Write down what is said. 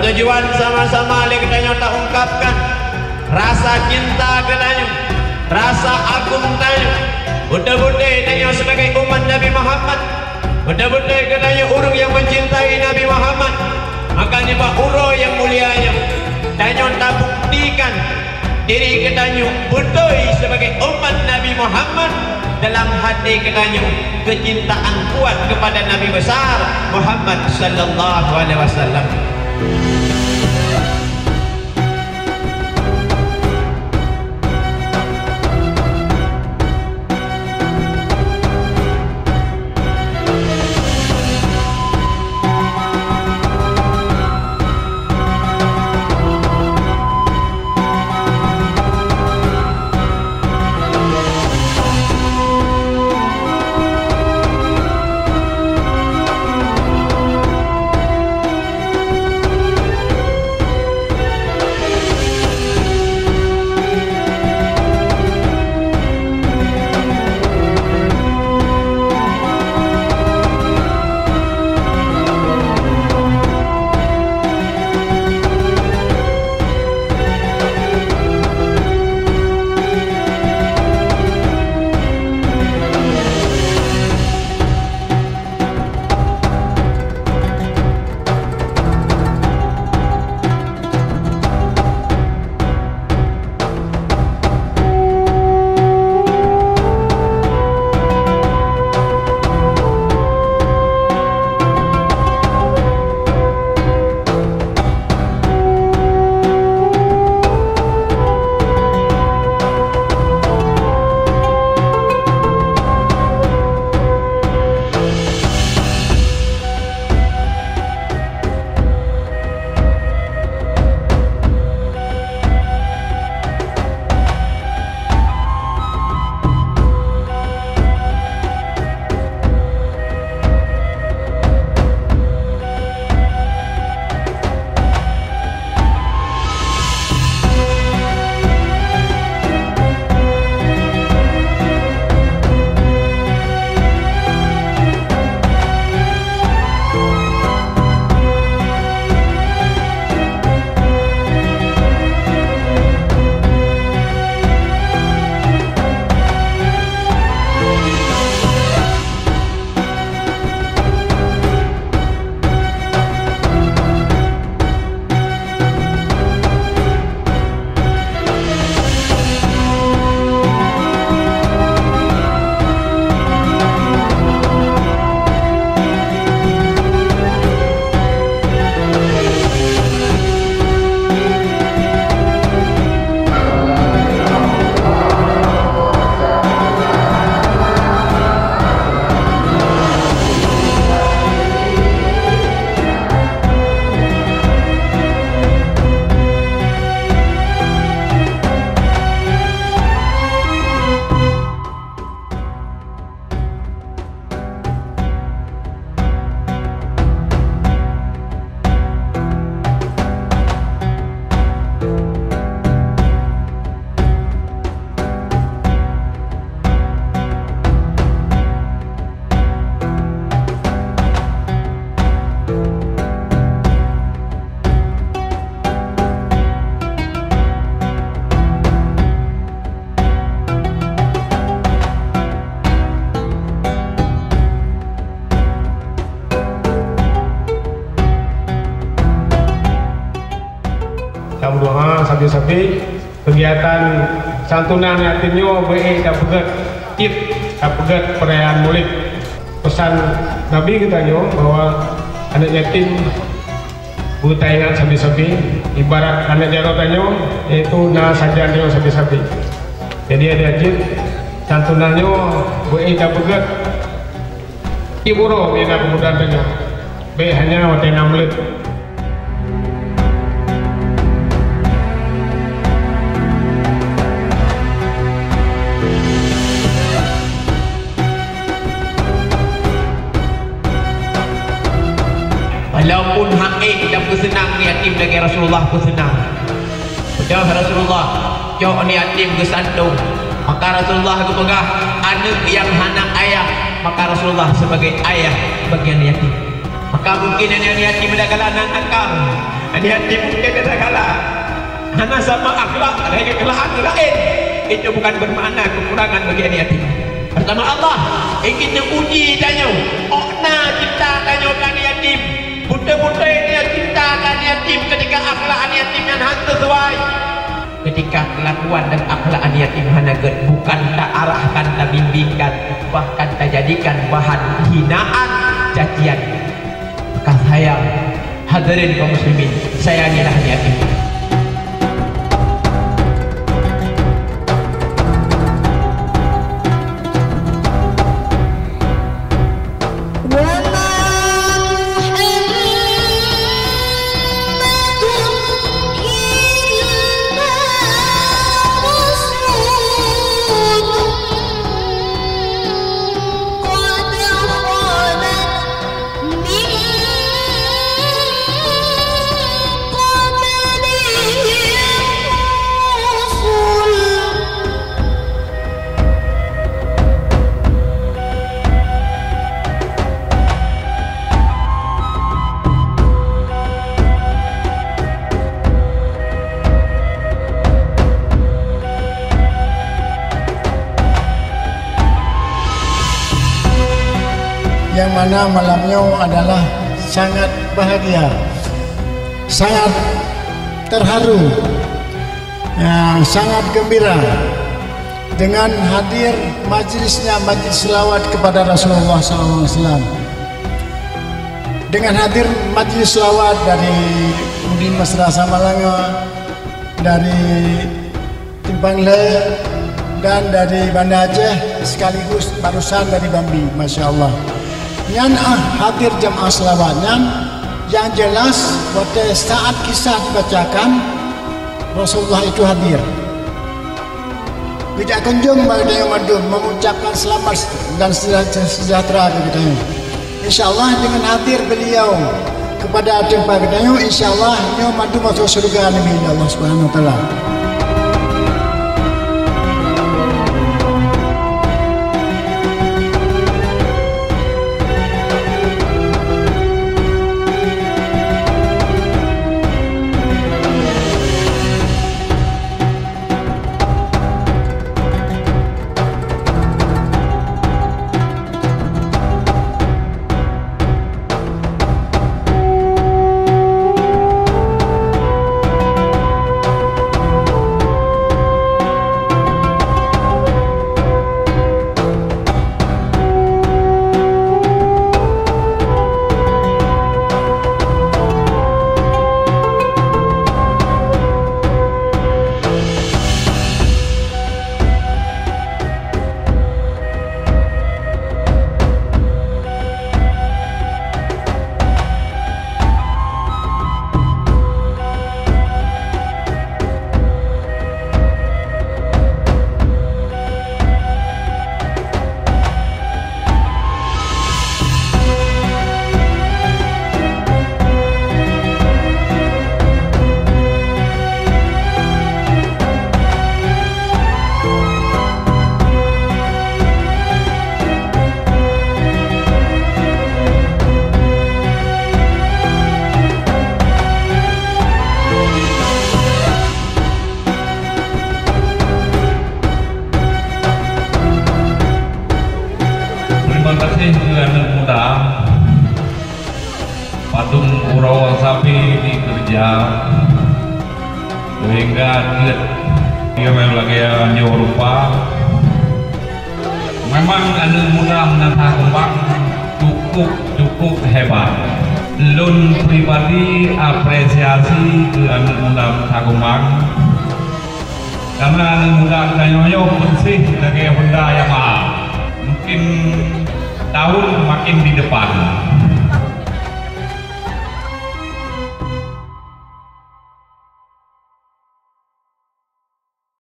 bertujuan sama-sama ali katanya tak ungkapkan rasa cinta katanya, rasa agung katanya, buddha-buddha katanya sebagai umat Nabi Muhammad, buddha-buddha katanya urung yang mencintai Nabi Muhammad. Makanya Pak Uro yang mulianya tanya tak buktikan diri katanya buddha sebagai umat Nabi Muhammad dalam hati katanya kecintaan kuat kepada Nabi besar Muhammad sallallahu alaihi wasallam. doa sabi-sabi kegiatan santunan yatimnya BE dah pegat id dah pegat perayaan Maulid. Pesan Nabi katanya bahwa anak yatim buta ingat sabi-sabi ibarat anak jarotannya yaitu na sajannya sabi-sabi. Jadi ada id santunannya BE dah pegat iburo bina kemudahan tanya B hanya watena Maulid. Walaupun haƙiq dan bersenang ni yatim lagi Rasulullah bersenang. Jauh Rasulullah, jauh ni yatim kesandung. Maka Rasulullah kepegah anak yang anak ayah. Maka Rasulullah sebagai ayah bagian yatim. Maka mungkin yang yatim adalah anak akal. Anak yatim mungkin ada kala hana sama akhlak ada kekalahan lain, itu bukan bermakna kekurangan bagi anak yatim. Pertama Allah ingin uji tanya okna cinta tanya anak yatim, buta-buta ini cinta anak yatim ketika akhlak anak yatim yang hanya sesuai, ketika kelakuan dan akhlak anak yatim hanya bukan tak arahkan, tak bimbingkan, bahkan tak jadikan bahan hinaan, cacian. Maka sayang hadirin kaum muslimin, sayangilah anak yatim. yang mana malamnya adalah sangat bahagia, sangat terharu, sangat gembira dengan hadir majlisnya majlis selawat kepada Rasulullah SAW. Dengan hadir majlis selawat dari Udin Mesra Samalanga, dari Timpangle, dan dari Banda Aceh, sekaligus barusan dari Bambi, Masya Allah. Yang hadir jamaah selawatnya, yang jelas pada saat kisah dibacakan Rasulullah itu hadir. Tidak kunjung bagi yang madu mengucapkan selamat dan sejahtera kepada kita. InsyaAllah dengan hadir beliau kepada tempat kita, InsyaAllah yang madu masuk surga Nabi Allah Subhanahu Wa Taala. Patung Urawa Sapi dikerja sehingga dia memang lagi anjur rupa. Memang anak muda menata kembang cukup hebat. Lun pribadi apresiasi ke anak muda menata kembang karena anak muda kayaknya bersih lagi benda yang mungkin tahun makin di depan.